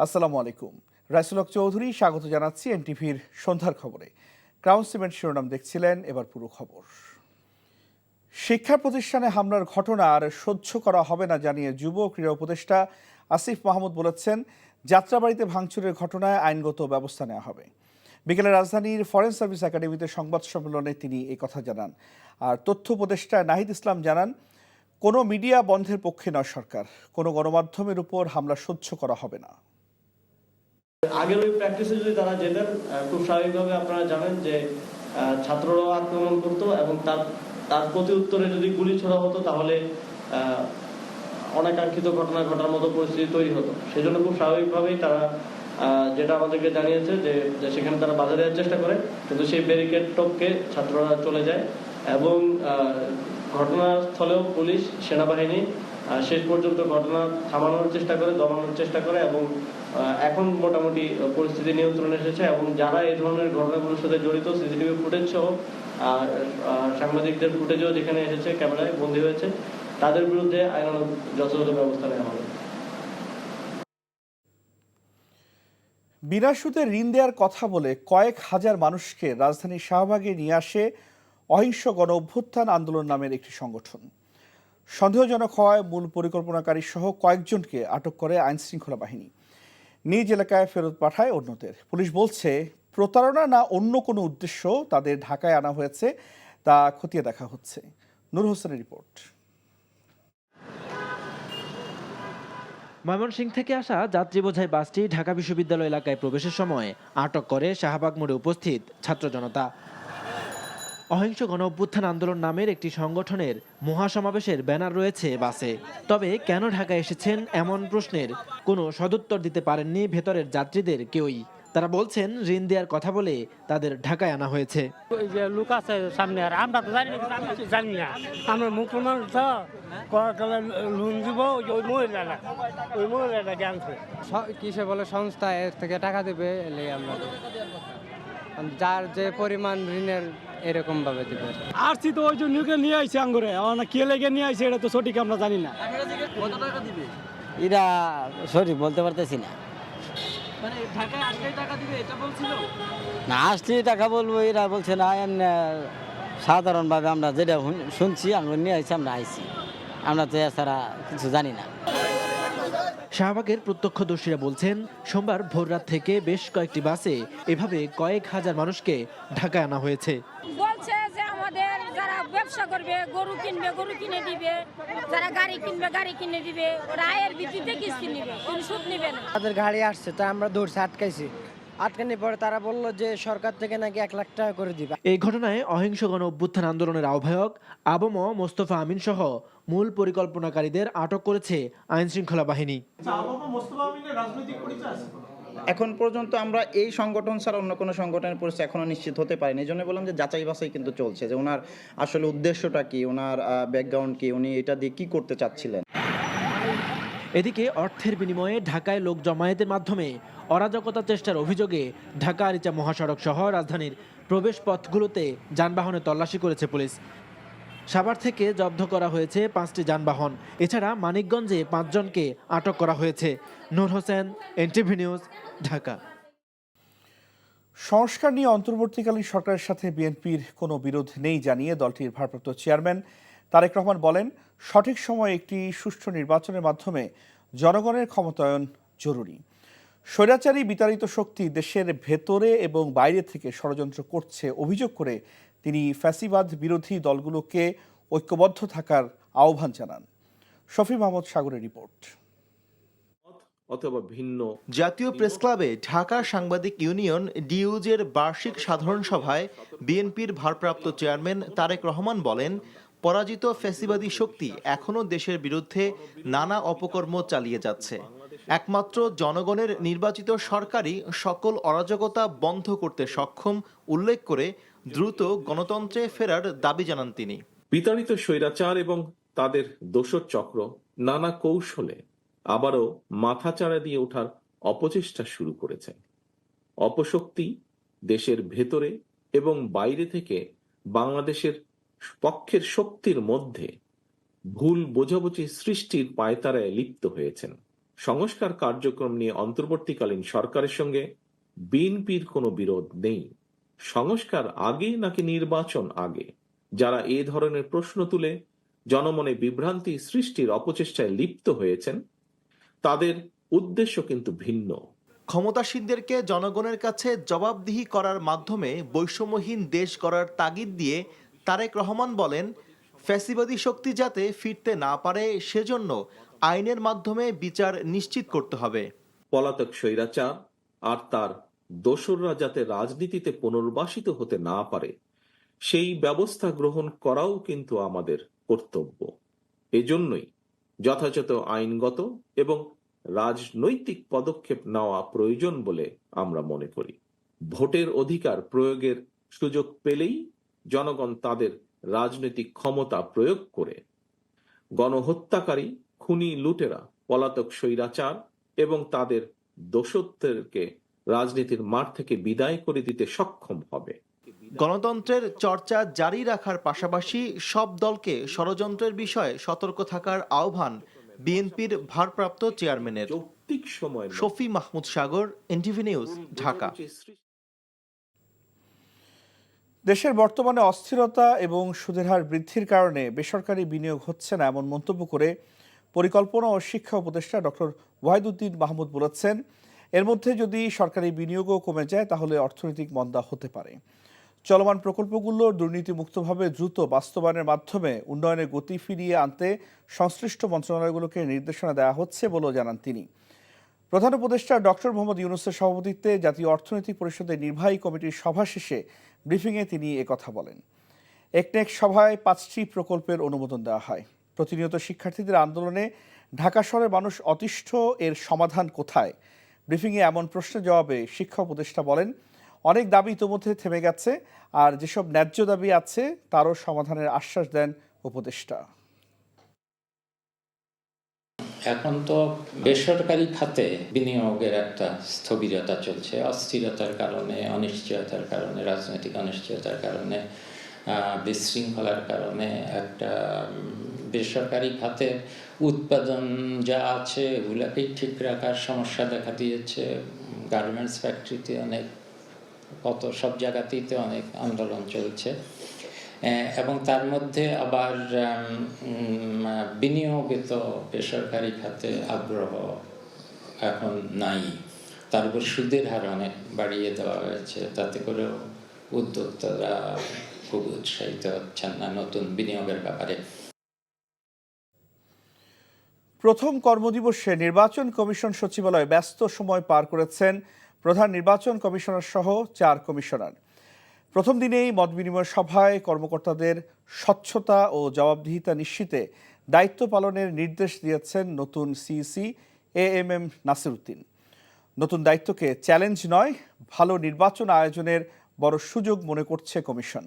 আসসালামু আলাইকুম। রাইসুল হক চৌধুরী স্বাগত জানাচ্ছি এনটিভির সন্ধ্যার খবরে। ক্রাউন সিমেন্ট শিরোনাম দেখছিলেন, এবার পুরো খবর। শিক্ষা প্রতিষ্ঠানে হামলার ঘটনা আর সহ্য করা হবে না জানিয়ে যুব ক্রীড়া উপদেষ্টা আসিফ মাহমুদ বলেছেন, যাত্রাবাড়িতে ভাঙচুরের ঘটনায় আইনগত ব্যবস্থা নেওয়া হবে। বিকেলে রাজধানীর ফরেন সার্ভিস একাডেমিতে সংবাদ সম্মেলনে তিনি এই কথা জানান। আর তথ্য উপদেষ্টা নাহিদ ইসলাম জানান, কোনো মিডিয়া বন্ধের পক্ষে নয় সরকার, কোনো গণমাধ্যমের উপর হামলা সহ্য করা হবে না। আগের ওই প্র্যাকটিসে যদি তারা যেতেন, খুব স্বাভাবিকভাবে আপনারা জানেন যে ছাত্ররাও আক্রমণ করতো এবং তার প্রতি উত্তরে যদি গুলি ছোড়া হতো তাহলে অনাকাঙ্ক্ষিত ঘটনা ঘটার মতো পরিস্থিতি তৈরি হতো। সেই জন্য খুব স্বাভাবিকভাবেই তারা যেটা আমাদেরকে জানিয়েছে যে সেখানে তারা বাধা দেওয়ার চেষ্টা করে, কিন্তু সেই ব্যারিকেড টপকে ছাত্ররা চলে যায় এবং ঘটনাস্থলেও পুলিশ সেনাবাহিনী শেষ পর্যন্ত ঘটনা থামানোর চেষ্টা করে, দমানোর চেষ্টা করে এবং এখন মোটামুটি পরিস্থিতি নিয়ন্ত্রণে এসেছে। এবং যারা এই ধরনের ঘটনাগুলোর সাথে জড়িত, সিসিটিভি ফুটেজ সহ সাংবাদিকদের ফুটেজও যেখানে এসেছে, ক্যামেরায় বন্দী হয়েছে, তাদের বিরুদ্ধে আইনানুগ যথাযথ ব্যবস্থা নেওয়া হবে। বিনা সুদে ঋণ দেওয়ার কথা বলে কয়েক হাজার মানুষকে রাজধানীর শাহবাগে নিয়ে আসে অহিংস গণ অভ্যুত্থান আন্দোলন নামের একটি সংগঠন। সন্দেহজনক হওয়ায় মূল পরিকল্পনাকারী সহ কয়েকজনকে আটক করে আইনশৃঙ্খলা বাহিনী। নিজ এলাকায় ফেরত পাঠায় অন্যদের। পুলিশ বলছে, প্রতারণা না অন্য কোনো উদ্দেশ্য তাদের ঢাকায় আনা হয়েছে তা খতিয়ে দেখা হচ্ছে। নূর হোসেনের রিপোর্ট। ময়মনসিংহ থেকে আসা যাত্রী বোঝাই বাসটি ঢাকা বিশ্ববিদ্যালয় এলাকায় প্রবেশের সময় আটক করে শাহবাগ মোড়ে উপস্থিত ছাত্র জনতা। অহিংস গণ অভ্যুত্থান আন্দোলন নামের একটি সংগঠনের মহাসমাবেশের ব্যানার রয়েছে বাসে। তবে কেন ঢাকায় এসেছেন এমন প্রশ্নের কোনো সদুত্তর দিতে পারেননি ভেতরের যাত্রীদের কেউই। তারা বলছেন, ঋণ দেওয়ার কথা বলে তাদের ঢাকায় আনা হয়েছে। লোক আছে সামনে, আর আমরা তো জানি না, আমরা মুসলমান লোন দিব, ওই মহিলাটা জানছে কিসে বলে সংস্থা এর থেকে টাকা দেবে, আমরা যার যে পরিমাণ ঋণের এরকম ভাবে দেবে। আসছি তো ওই জন্য নিয়ে আইছে আঙ্গুরে, কে লেগে নিয়ে আইছে এটা তো সঠিক আমরা জানি না। কত টাকা দিবে? এরা সঠিক বলতে পারতেছি না। মানে ঢাকায় আসলে টাকা দিবে এটা বলছিল না, আসলে টাকা বলবো এরা বলছে না। সাধারণভাবে আমরা যেটা শুনছি, আমরা নিয়ে আইছি, আমরা আইছি, আমরা তো এছাড়া কিছু জানি না। শাহবাগের প্রত্যক্ষদর্শীরা বলছেন, সোমবার ভোররাত থেকে বেশ কয়েকটি বাসে এভাবে কয়েক হাজার মানুষকে ঢাকায় আনা হয়েছে। বলছে যে আমাদের যারা ব্যবসা করবে, গরু কিনবে, গরু কিনে দিবে, যারা গাড়ি কিনবে, গাড়ি কিনে দিবে, ওরা আয়ের ভিত্তিতে কিস্তি নিবে, কোনো সুদ নিবে না। তাদের গাড়ি আসছে, তাই আমরা দৌড়ছে আটকাইছি। আটকানি পরে তারা বললো যে সরকার থেকে নাকি 1 লাখ টাকা করে দিবে। এই ঘটনায় অহিংস গণ অভ্যুত্থান আন্দোলনের আহ্বায়ক আবম মোস্তফা আমিন সহ মূল পরিকল্পনাকারীদের আটক করেছে আইনশৃঙ্খলা বাহিনী। এখন পর্যন্ত আমরা এই সংগঠন ছাড়া অন্য কোনো সংগঠনের পরিচয় এখনো নিশ্চিত হতে পারিনি। এই জন্য বললাম যে যাচাই বাছাই কিন্তু চলছে, যে ওনার আসলে উদ্দেশ্যটা কি, ওনার ব্যাকগ্রাউন্ড কি, উনি এটা দিয়ে কি করতে চাচ্ছিলেন। এদিকে অর্থের বিনিময়ে ঢাকায় লোক জমায়েতের মাধ্যমে অরাজকতা চেষ্টার অভিযোগে ঢাকা আরিচা মহাসড়ক সহ রাজধানীর প্রবেশ পথগুলোতে যানবাহনে তল্লাশি করেছে পুলিশ। সাভার থেকে জব্দ করা হয়েছে 5টি যানবাহন। এছাড়া মানিকগঞ্জে 5 জনকে আটক করা হয়েছে। নূর হোসেন, এনটিভি নিউজ, ঢাকা। সংস্কার নিয়ে অন্তর্বর্তীকালীন সরকারের সাথে বিএনপির কোনো বিরোধ নেই জানিয়ে দলটির ভারপ্রাপ্ত চেয়ারম্যান তারেক রহমান বলেন, সঠিক সময়ে একটি সুষ্ঠু নির্বাচনের মাধ্যমে জনগণের ক্ষমতায়ন জরুরি। স্বৈরাচারী বিতাড়িত শক্তি দেশের ভেতরে এবং বাইরে থেকে ষড়যন্ত্র করছে অভিযোগ করে তিনি ফ্যাসিবাদ বিরোধী দলগুলোকে ঐক্যবদ্ধ থাকার আহ্বান জানান। শফি মাহমুদ সাগরের রিপোর্ট। অথবা ভিন্ন। জাতীয় প্রেস ক্লাবে ঢাকা সাংবাদিক ইউনিয়ন ডিইউজের বার্ষিক সাধারণ সভায় বিএনপির ভারপ্রাপ্ত চেয়ারম্যান তারেক রহমান বলেন, পরাজিত ফ্যাসিবাদী শক্তি এখনো দেশের বিরুদ্ধে নানা অপকর্ম চালিয়ে যাচ্ছে। একমাত্র জনগণের নির্বাচিত সরকারই সকল অরাজকতা বন্ধ করতে সক্ষম উল্লেখ করে দ্রুত গণতন্ত্রে ফেরার দাবি জানান তিনি। বিতাড়িত স্বৈরাচার এবং তাদের দোসর চক্র নানা কৌশলে আবারও মাথাচাড়া দিয়ে ওঠার অপচেষ্টা শুরু করেছে। অপশক্তি দেশের ভেতরে এবং বাইরে থেকে বাংলাদেশের পক্ষের শক্তির মধ্যে ভুল বোঝাবুঝি সৃষ্টির পায়তারায় লিপ্ত হয়েছেন। সংস্কার কার্যক্রম নিয়ে অন্তর্বর্তীকালীন সরকারের সঙ্গে বিএনপির কোনো বিরোধ নেই। সংস্কার আগে নাকি নির্বাচন আগে, যারা এ ধরনের প্রশ্ন তুলে জনমনে বিভ্রান্তি সৃষ্টির অপচেষ্টায় লিপ্ত হয়েছেন, তাদের উদ্দেশ্য কিন্তু ভিন্ন। ক্ষমতাসীনদেরকে জনগণের কাছে জবাবদিহি করার মাধ্যমে বৈষম্যহীন দেশ গড়ার তাগিদ দিয়ে তারেক রহমান বলেন, ফ্যাসিবাদী শক্তি যাতে ফিরতে না পারে সেজন্য আইনের মাধ্যমে বিচার নিশ্চিত করতে হবে। পলাতক স্বৈরাচার আর তার দোসররা যাতে রাজনীতিতে পুনর্বাসিত হতে না পারে সেই ব্যবস্থা গ্রহণ করাও কিন্তু আমাদের কর্তব্য। এজন্যই যথাযথ আইনগত এবং রাজনৈতিক পদক্ষেপ নেওয়া প্রয়োজন বলে আমরা মনে করি। ভোটের অধিকার প্রয়োগের সুযোগ পেলেই জনগণ তাদের রাজনৈতিক ক্ষমতা প্রয়োগ করে গণহত্যাকারী, খুনি, লুটেরা, পলাতক স্বৈরাচার এবং তাদের দোষত্বকে রাজনীতির মাঠ থেকে বিদায় করে দিতে সক্ষম হবে। গণতন্ত্রের চর্চা জারি রাখার পাশাপাশি সব দলকে ষড়যন্ত্রের বিষয়ে সতর্ক থাকার আহ্বান বিএনপির ভারপ্রাপ্ত চেয়ারম্যানের। যৌক্তিক সময় শফি মাহমুদ সাগর, এনটিভি নিউজ, ঢাকা। দেশের বর্তমানে অস্থিরতা এবং সুদের হার বৃদ্ধির কারণে বেসরকারি বিনিয়োগ হচ্ছে না এমন মন্তব্য করে পরিকল্পনা ও শিক্ষা উপদেষ্টা ডক্টর ওয়াহিদুদ্দিন মাহমুদ বলেছেন, এর মধ্যে যদি সরকারি বিনিয়োগও কমে যায় তাহলে অর্থনৈতিক মন্দা হতে পারে। চলমান প্রকল্পগুলোর দুর্নীতিমুক্তভাবে দ্রুত বাস্তবায়নের মাধ্যমে উন্নয়নের গতি ফিরিয়ে আনতে সংশ্লিষ্ট মন্ত্রণালয়গুলোকে নির্দেশনা দেওয়া হচ্ছে বলেও জানান তিনি। প্রধান উপদেষ্টা ডক্টর মোহাম্মদ ইউনূসের সভাপতিত্বে জাতীয় অর্থনৈতিক পরিষদের নির্বাহী কমিটির সভা শেষে ব্রিফিংয়ে তিনি একথা বলেন। একনেক সভায় 5টি প্রকল্পের অনুমোদন দেওয়া হয়। প্রতিনিয়ত শিক্ষার্থীদের আন্দোলনে ঢাকা শহরের মানুষ অতিষ্ঠ, এর সমাধান কোথায়? ব্রিফিংয়ে এমন প্রশ্নের জবাবে শিক্ষা উপদেষ্টা বলেন, অনেক দাবি ইতোমধ্যে থেমে গেছে, আর যেসব ন্যায্য দাবি আছে তারও সমাধানের আশ্বাস দেন উপদেষ্টা। এখন তো বেসরকারি খাতে বিনিয়োগের একটা স্থবিরতা চলছে, অস্থিরতার কারণে, অনিশ্চয়তার কারণে, রাজনৈতিক অনিশ্চয়তার কারণে, বিশৃঙ্খলার কারণে একটা বেসরকারি খাতে উৎপাদন যা আছে এগুলাকেই ঠিক রাখার সমস্যা দেখা দিয়েছে। গার্মেন্টস ফ্যাক্টরিতে অনেক, কত সব জায়গাতেই তো অনেক আন্দোলন চলছে, এবং তার মধ্যে আবার বিনিয়োগিত বেসরকারি খাতে আগ্রহ এখন নাই। তার উপর সুদের হার অনেক বাড়িয়ে দেওয়া হয়েছে, তাতে করেও উদ্যোক্তারা খুব উৎসাহিত হচ্ছেন না নতুন বিনিয়োগের ব্যাপারে। প্রথম কর্মদিবসে নির্বাচন কমিশন সচিবালয়ে ব্যস্ত সময় পার করেছেন প্রধান নির্বাচন কমিশনার সহ 4 কমিশনার। প্রথম দিনেই মতবিনিময় সভায় কর্মকর্তাদের স্বচ্ছতা ও জবাবদিহিতা নিশ্চিতে দায়িত্ব পালনের নির্দেশ দিয়েছেন নতুন সিইসি AMM নাসির উদ্দিন। নতুন দায়িত্বকে চ্যালেঞ্জ নয়, ভালো নির্বাচন আয়োজনের বড় সুযোগ মনে করছে কমিশন,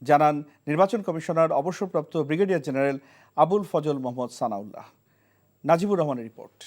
জানান নির্বাচন কমিশনার অবসরপ্রাপ্ত ব্রিগেডিয়ার জেনারেল আবুল ফজল মোহাম্মদ সানাউল্লাহ। নাজিবুর রহমানের রিপোর্ট।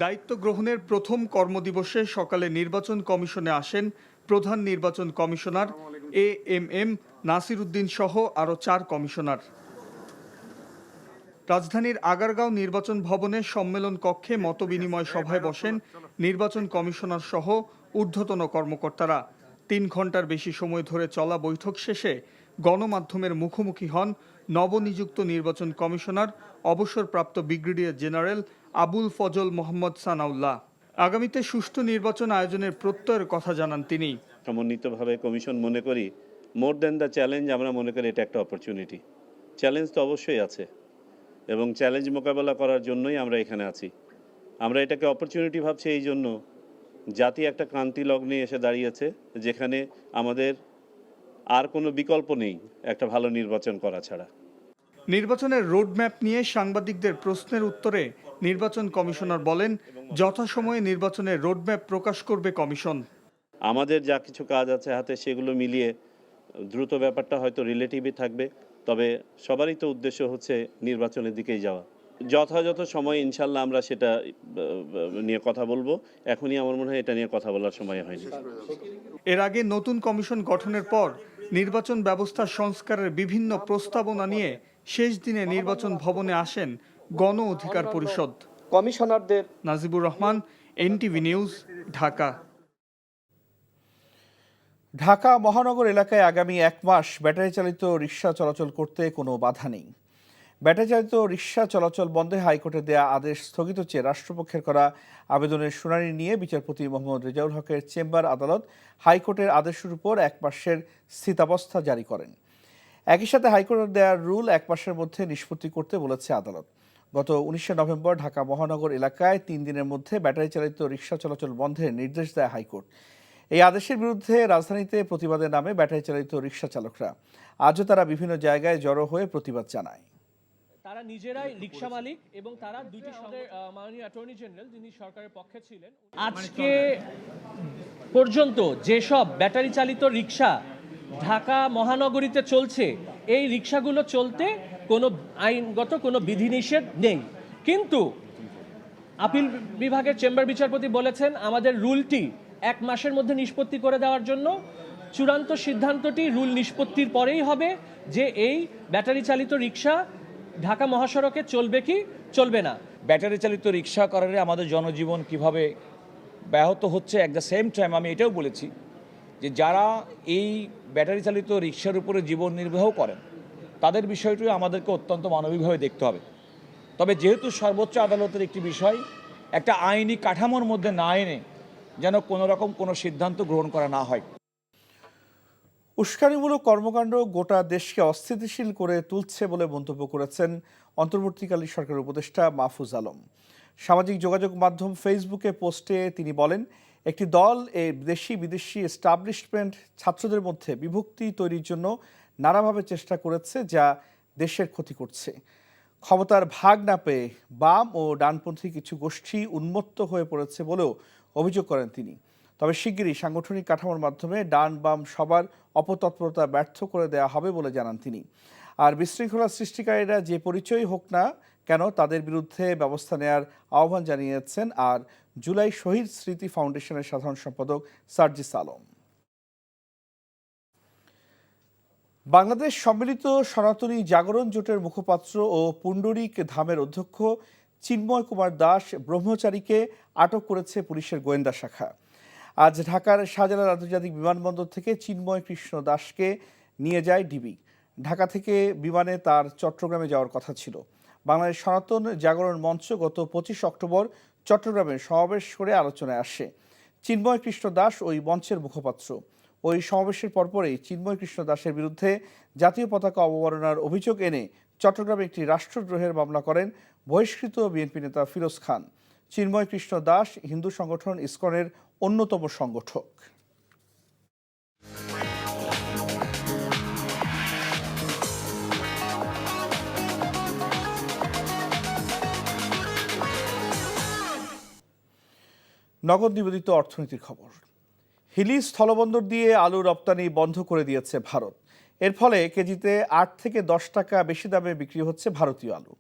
দায়িত্ব গ্রহণের প্রথম কর্মদিবসে সকালে নির্বাচন কমিশনে আসেন প্রধান নির্বাচন কমিশনার AMM নাসির উদ্দিন সহ আরও 4 কমিশনার। রাজধানীর আগারগাঁও নির্বাচন ভবনের সম্মেলন কক্ষে মতবিনিময় সভায় বসেন নির্বাচন কমিশনার সহ ঊর্ধ্বতন কর্মকর্তারা। 3 ঘন্টার বেশি সময় ধরে চলা বৈঠক শেষে গণমাধ্যমের মুখোমুখি হন নবনিযুক্ত নির্বাচন কমিশনার অবসরপ্রাপ্ত ব্রিগেডিয়ার জেনারেল আবুল ফজল মোহাম্মদ সানাউল্লাহ। আগামীতে সুষ্ঠু নির্বাচন আয়োজনের প্রত্যয়ের কথা জানান তিনি। সমন্বিতভাবে কমিশন মনে করি মোর দ্যান দ্য চ্যালেঞ্জ, আমরা মনে করি এটা একটা অপরচুনিটি। চ্যালেঞ্জ তো অবশ্যই আছে এবং চ্যালেঞ্জ মোকাবেলা করার জন্যই আমরা এখানে আছি। আমরা এটাকে অপরচুনিটি ভাবছি এই জন্য, জাতি একটা ক্রান্তি লগ্নে এসে দাঁড়িয়েছে যেখানে আমাদের আর কোনো বিকল্প নেই একটা ভালো নির্বাচন করা ছাড়া। নির্বাচনের রোডম্যাপ নিয়ে সাংবাদিকদের প্রশ্নের উত্তরে নির্বাচন কমিশনার বলেন, যথাসময়ে নির্বাচনের রোডম্যাপ প্রকাশ করবে কমিশন। আমাদের যা কিছু কাজ আছে হাতে সেগুলো মিলিয়ে দ্রুত ব্যাপারটা হয়তো রিলেটিভই থাকবে, তবে সবারই তো উদ্দেশ্য হচ্ছে নির্বাচনের দিকেই যাওয়া। যথাযথ সময় ইনশাল্লাহ আমরা সেটা নিয়ে কথা বলবো। এখনই আমার মনে হয় এটা নিয়ে কথা বলার সময় হয়নি। এর আগে নতুন কমিশন গঠনের পর নির্বাচন ব্যবস্থা সংস্কারের বিভিন্ন প্রস্তাবনা নিয়ে শেষ দিনে নির্বাচন ভবনে আসেন গণ অধিকার পরিষদ। কমিশনারদের। Najibur Rahman, NTV news, Dhaka. ঢাকা মহানগর এলাকায় আগামী 1 মাস ব্যাটারি চালিত রিকশা চলাচল করতে কোনো বাধা নেই। ব্যাটারি চালিত রিকশা চলাচল বন্ধে হাইকোর্টের দেয়া আদেশ স্থগিত চেয়ে রাষ্ট্রপক্ষের করা আবেদনের শুনানি নিয়ে বিচারপতি মোহাম্মদ রেজাউল হকের চেম্বার আদালত হাইকোর্টের আদেশের উপর 1 মাসের স্থিতাবস্থা জারি করেন। একই সাথে হাইকোর্টের দেয়া রুল 1 মাসের মধ্যে নিষ্পত্তি করতে বলেছে আদালত। গত 19 নভেম্বর ঢাকা মহানগর এলাকায় 3 দিনের মধ্যে ব্যাটারি চালিত রিকশা চলাচল বন্ধের নির্দেশ দেয় হাইকোর্ট। এই আদেশের বিরুদ্ধে রাজধানীতে প্রতিবাদের নামে ব্যাটারি চালিত রিকশা চালকরা আজও তারা বিভিন্ন জায়গায় জড়ো হয়ে প্রতিবাদ জানায়। তারা নিজেরাই রিকশা মালিক এবং তারা দুইটি মাননীয় অ্যাটর্নি জেনারেল যিনি সরকারের পক্ষে ছিলেন, আজকে পর্যন্ত যেসব ব্যাটারি চালিত রিকশা ঢাকা মহানগরীতে চলছে, এই রিকশাগুলো চলতে কোনো আইনগত কোনো বিধিনিষেধ নেই। কিন্তু আপিল বিভাগের চেম্বার বিচারপতি বলেছেন আমাদের রুলটি 1 মাসের মধ্যে নিষ্পত্তি করে দেওয়ার জন্য। চূড়ান্ত সিদ্ধান্তটি রুল নিষ্পত্তির পরেই হবে যে এই ব্যাটারি চালিত রিকশা ঢাকা মহাসড়কে চলবে কি চলবে না। ব্যাটারি চালিত রিকশা কারণে আমাদের জনজীবন কিভাবে ব্যাহত হচ্ছে, অ্যাট দ্য সেম টাইম আমি এটাও বলেছি যে যারা এই ব্যাটারি চালিত রিকশার উপরে জীবন নির্বাহ করেন তাদের বিষয়টিও আমাদেরকে অত্যন্ত মানবিকভাবে দেখতে হবে। তবে যেহেতু সর্বোচ্চ আদালতের একটি বিষয়, একটা আইনি কাঠামোর মধ্যে না এনে যেন কোনো রকম কোনো সিদ্ধান্ত গ্রহণ করা না হয়। উস্কানিমূলক কর্মকাণ্ড গোটা দেশকে অস্থিতিশীল করে তুলছে বলে মন্তব্য করেছেন অন্তর্বর্তীকালীন সরকারের উপদেষ্টা মাহফুজ আলম। সামাজিক যোগাযোগ মাধ্যম ফেসবুকে পোস্টে তিনি বলেন, একটি দল এই দেশি বিদেশি এস্টাবলিশমেন্ট ছাত্রদের মধ্যে বিভক্তি তৈরির জন্য নানাভাবে চেষ্টা করেছে, যা দেশের ক্ষতি করছে। ক্ষমতার ভাগ না পেয়ে বাম ও ডানপন্থী কিছু গোষ্ঠী উন্মত্ত হয়ে পড়েছে বলেও অভিযোগ করেন তিনি। তবে শিগগিরই সাংগঠনিক কাঠামোর মাধ্যমে ডান বাম সবার অপতৎপরতা ব্যর্থ করে দেওয়া হবে বলে জানান তিনি। আর বিশৃঙ্খলা সৃষ্টিকারীরা যে পরিচয় হোক না কেন তাদের বিরুদ্ধে ব্যবস্থা নেওয়ার আহ্বান জানিয়েছেন আর জুলাই শহীদ স্মৃতি ফাউন্ডেশনের সাধারণ সম্পাদক সার্জিস আলম। বাংলাদেশ সম্মিলিত সনাতনী জাগরণ জোটের মুখপাত্র ও পুণ্ডরিক ধামের অধ্যক্ষ চিন্ময় কুমার দাস ব্রহ্মচারীকে আটক করেছে পুলিশের গোয়েন্দা শাখা। আজ ঢাকার শাহজালাল আন্তর্জাতিক বিমানবন্দর থেকে চিন্ময় কৃষ্ণ দাসকে নিয়ে যায় ডিবি। ঢাকা থেকে বিমানে তার চট্টগ্রামে যাওয়ার কথা ছিল। বাংলাদেশ সনাতন জাগরণ মঞ্চ গত 25 অক্টোবর চট্টগ্রামে সমাবেশ করে আলোচনায় আসে। চিন্ময় কৃষ্ণ দাস ওই মঞ্চের মুখপাত্র। ওই সমাবেশের পরপরই চিন্ময় কৃষ্ণ দাসের বিরুদ্ধে জাতীয় পতাকা অবমাননার অভিযোগ এনে চট্টগ্রামে একটি রাষ্ট্রদ্রোহের মামলা করেন বহিষ্কৃত বিএনপি নেতা ফিরোজ খান। চিন্ময় কৃষ্ণ দাস হিন্দু সংগঠন ইসকনের অন্যতম সংগঠক। নগদ নিবেদিত অর্থনীতির খবর। হিলি স্থলবন্দর দিয়ে আলু রপ্তানি বন্ধ করে দিয়েছে ভারত। এর ফলে কেজিতে 8 থেকে 10 টাকা বেশি দামে বিক্রি হচ্ছে ভারতীয় আলু।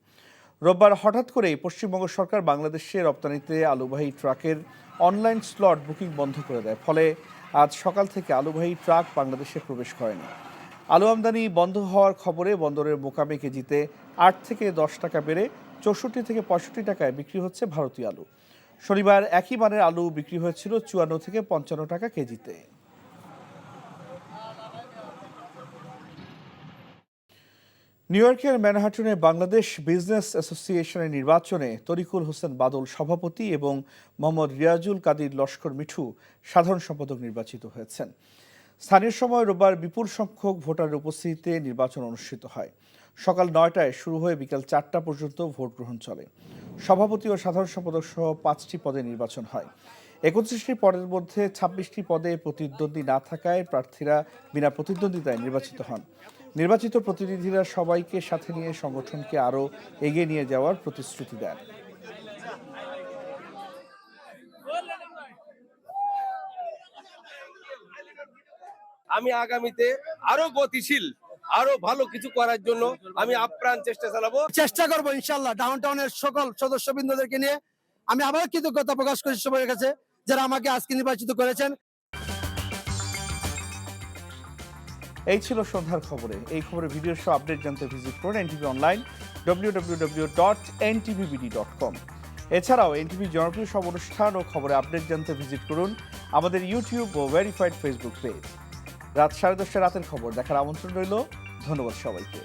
রোববার হঠাৎ করেই পশ্চিমবঙ্গ সরকার বাংলাদেশে রপ্তানিতে আলুবাহী ট্রাকের অনলাইন স্লট বুকিং বন্ধ করে দেয়। ফলে আজ সকাল থেকে আলুবাহী ট্রাক বাংলাদেশে প্রবেশ করেনি। আলু আমদানি বন্ধ হওয়ার খবরে বন্দরের মোকামে কেজিতে 8 থেকে 10 টাকা বেড়ে 64 থেকে 65 টাকায় বিক্রি হচ্ছে ভারতীয় আলু। শনিবার একই মানের আলু বিক্রি হয়েছিল 54 থেকে 55 টাকা কেজিতে। নিউ ইয়র্কের ম্যানহাটনে বাংলাদেশ বিজনেস অ্যাসোসিয়েশনের নির্বাচনে তরিকুল হোসেন বাদল সভাপতি এবং মোহাম্মদ রিয়াজুল কাদির লস্কর মিঠু সাধারণ সম্পাদক নির্বাচিত হয়েছেন। স্থানীয় সময় রোববার বিপুল সংখ্যক ভোটারের উপস্থিতিতে নির্বাচন অনুষ্ঠিত হয়। সকাল 9টায় শুরু হয়ে বিকেল 4টা পর্যন্ত ভোট গ্রহণ চলে। সভাপতি ও সাধারণ সম্পাদক সহ 5টি পদে নির্বাচন হয়। 31টি পদের মধ্যে 26টি পদে প্রতিদ্বন্দ্বী না থাকায় প্রার্থীরা বিনা প্রতিদ্বন্দ্বিতায় নির্বাচিত হন। নির্বাচিত প্রতিনিধিরা সবাইকে সাথে নিয়ে সংগঠনকে আরও এগিয়ে নিয়ে যাওয়ার প্রতিশ্রুতি দেন। আমি আগামীতে আরো গতিশীল, আরো ভালো কিছু করার জন্য আমি আপ্রাণ চেষ্টা করবো ইনশাল্লাহ। ডাউনটাউনের সকল সদস্যবৃন্দদেরকে নিয়ে আমি আবার কৃতজ্ঞতা প্রকাশ করি সবার কাছে যারা আমাকে আজকে নির্বাচিত করেছেন। এই ছিল সন্ধ্যার খবরে। এই খবরের ভিডিও সহ আপডেট জানতে ভিজিট করুন এনটিভি অনলাইন। www.ntvbd.com। এছাড়াও এনটিভি জনপ্রিয় সব অনুষ্ঠান ও খবরে আপডেট জানতে ভিজিট করুন আমাদের ইউটিউব ও ভেরিফাইড ফেসবুক পেজ। রাত 10:30 রাতের খবর দেখার আমন্ত্রণ রইল। ধন্যবাদ সবাইকে।